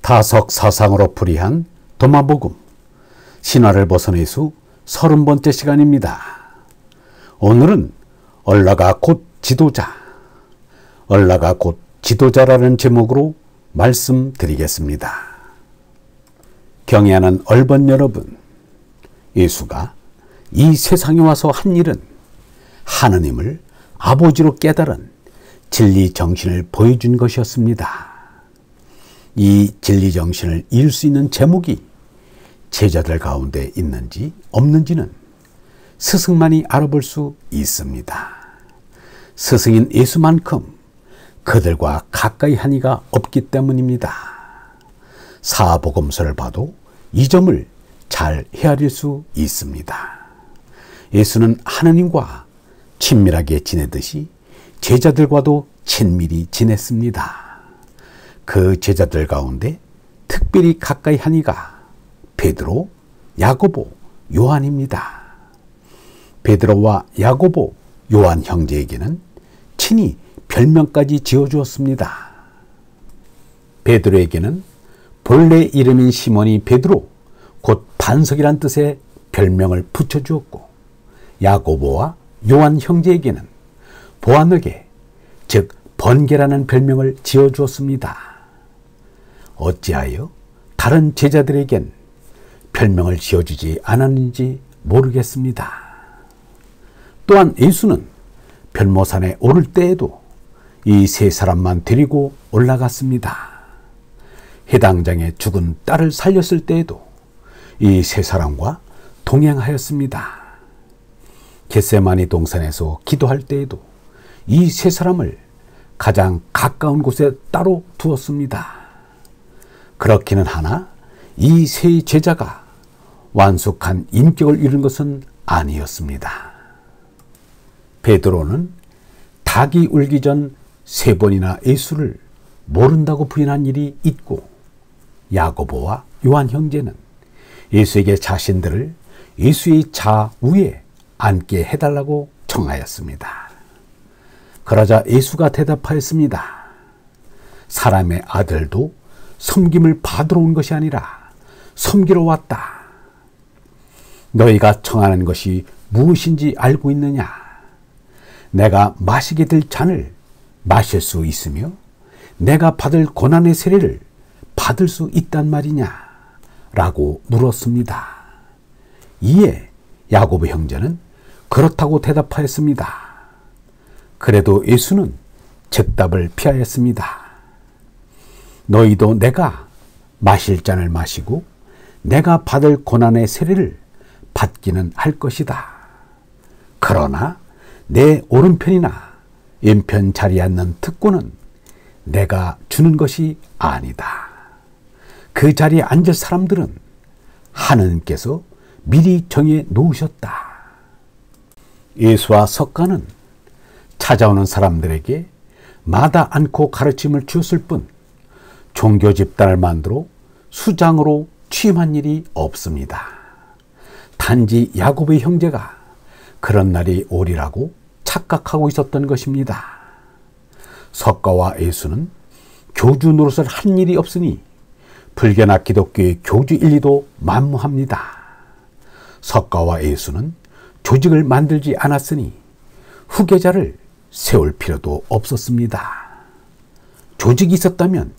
타석 사상으로 풀이한 도마복음 신화를 벗은 예수 30번째 시간입니다. 오늘은 얼라가 곧 지도자, 얼라가 곧 지도자라는 제목으로 말씀드리겠습니다. 경애하는 얼번 여러분, 예수가 이 세상에 와서 한 일은 하느님을 아버지로 깨달은 진리 정신을 보여준 것이었습니다. 이 진리 정신을 이룰 수 있는 제목이 제자들 가운데 있는지 없는지는 스승만이 알아볼 수 있습니다. 스승인 예수만큼 그들과 가까이 한 이가 없기 때문입니다. 사복음서를 봐도 이 점을 잘 헤아릴 수 있습니다. 예수는 하느님과 친밀하게 지내듯이 제자들과도 친밀히 지냈습니다. 그 제자들 가운데 특별히 가까이 한 이가 베드로, 야고보, 요한입니다. 베드로와 야고보, 요한 형제에게는 친히 별명까지 지어주었습니다. 베드로에게는 본래 이름인 시몬이 베드로, 곧 반석이란 뜻의 별명을 붙여주었고, 야고보와 요한 형제에게는 보아너게, 즉 번개라는 별명을 지어주었습니다. 어찌하여 다른 제자들에겐 별명을 지어주지 않았는지 모르겠습니다. 또한 예수는 변모산에 오를 때에도 이 세 사람만 데리고 올라갔습니다. 해당장에 죽은 딸을 살렸을 때에도 이 세 사람과 동행하였습니다. 겟세마니 동산에서 기도할 때에도 이 세 사람을 가장 가까운 곳에 따로 두었습니다. 그렇기는 하나 이 세 제자가 완숙한 인격을 이룬 것은 아니었습니다. 베드로는 닭이 울기 전 3번이나 예수를 모른다고 부인한 일이 있고, 야고보와 요한 형제는 예수에게 자신들을 예수의 좌우에 앉게 해달라고 청하였습니다. 그러자 예수가 대답하였습니다. 사람의 아들도 섬김을 받으러 온 것이 아니라 섬기러 왔다. 너희가 청하는 것이 무엇인지 알고 있느냐? 내가 마시게 될 잔을 마실 수 있으며 내가 받을 고난의 세례를 받을 수 있단 말이냐? 라고 물었습니다. 이에 야고보 형제는 그렇다고 대답하였습니다. 그래도 예수는 즉답을 피하였습니다. 너희도 내가 마실 잔을 마시고 내가 받을 고난의 세례를 받기는 할 것이다. 그러나 내 오른편이나 왼편 자리에 앉는 특권은 내가 주는 것이 아니다. 그 자리에 앉을 사람들은 하느님께서 미리 정해 놓으셨다. 예수와 석가는 찾아오는 사람들에게 마다 않고 가르침을 주었을 뿐 종교 집단을 만들어 수장으로 취임한 일이 없습니다. 단지 야고보의 형제가 그런 날이 오리라고 착각하고 있었던 것입니다. 석가와 예수는 교주 노릇을 한 일이 없으니 불교나 기독교의 교주 일리도 만무합니다. 석가와 예수는 조직을 만들지 않았으니 후계자를 세울 필요도 없었습니다. 조직이 있었다면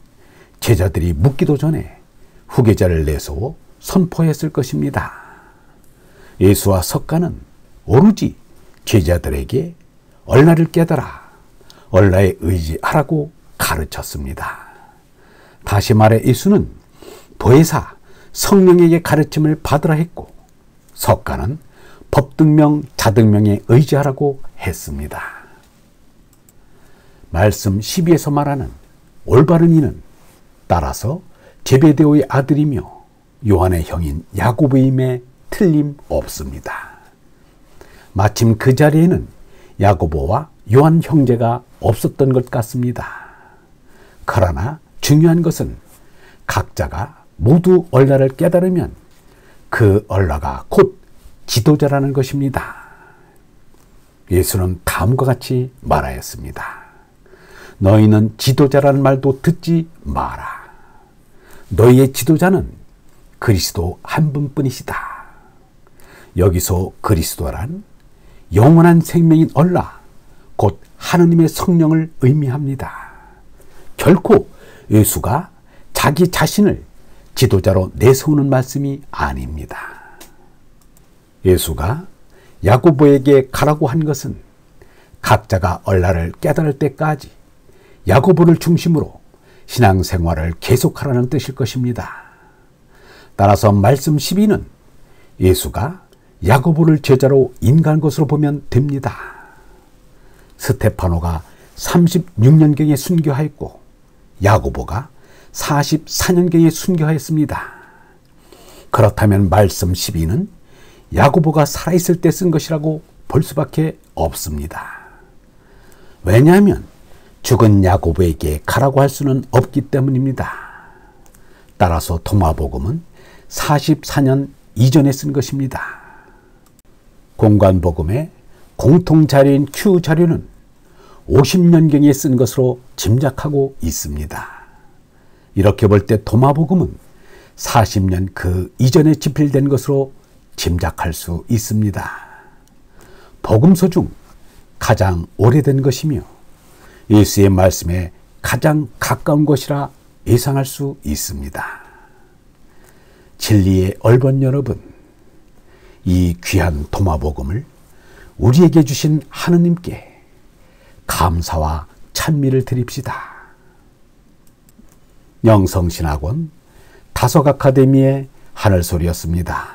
제자들이 묻기도 전에 후계자를 내세워 선포했을 것입니다. 예수와 석가는 오로지 제자들에게 얼라를 깨달아 얼라에 의지하라고 가르쳤습니다. 다시 말해 예수는 보혜사 성령에게 가르침을 받으라 했고, 석가는 법등명 자등명에 의지하라고 했습니다. 말씀 12에서 말하는 올바른 이는 따라서 제베데오의 아들이며 요한의 형인 야고보임에 틀림없습니다. 마침 그 자리에는 야고보와 요한 형제가 없었던 것 같습니다. 그러나 중요한 것은 각자가 모두 얼라를 깨달으면 그 얼라가 곧 지도자라는 것입니다. 예수는 다음과 같이 말하였습니다. 너희는 지도자라는 말도 듣지 마라. 너희의 지도자는 그리스도 한 분뿐이시다. 여기서 그리스도란 영원한 생명인 얼라, 곧 하느님의 성령을 의미합니다. 결코 예수가 자기 자신을 지도자로 내세우는 말씀이 아닙니다. 예수가 야고보에게 가라고 한 것은 각자가 얼라를 깨달을 때까지 야고보를 중심으로 신앙생활을 계속하라는 뜻일 것입니다. 따라서 말씀 12는 예수가 야고보를 제자로 인간 것으로 보면 됩니다. 스테파노가 36년경에 순교하였고 야고보가 44년경에 순교하였습니다. 그렇다면 말씀 12는 야고보가 살아있을 때 쓴 것이라고 볼 수밖에 없습니다. 왜냐하면 죽은 야고보에게 가라고 할 수는 없기 때문입니다. 따라서 도마복음은 44년 이전에 쓴 것입니다. 공관복음의 공통자료인 Q 자료는 50년경에 쓴 것으로 짐작하고 있습니다. 이렇게 볼 때 도마복음은 40년 그 이전에 집필된 것으로 짐작할 수 있습니다. 복음서 중 가장 오래된 것이며 예수의 말씀에 가장 가까운 것이라 예상할 수 있습니다. 진리의 얼번 여러분, 이 귀한 도마복음을 우리에게 주신 하느님께 감사와 찬미를 드립시다. 영성신학원 다석아카데미의 하늘소리였습니다.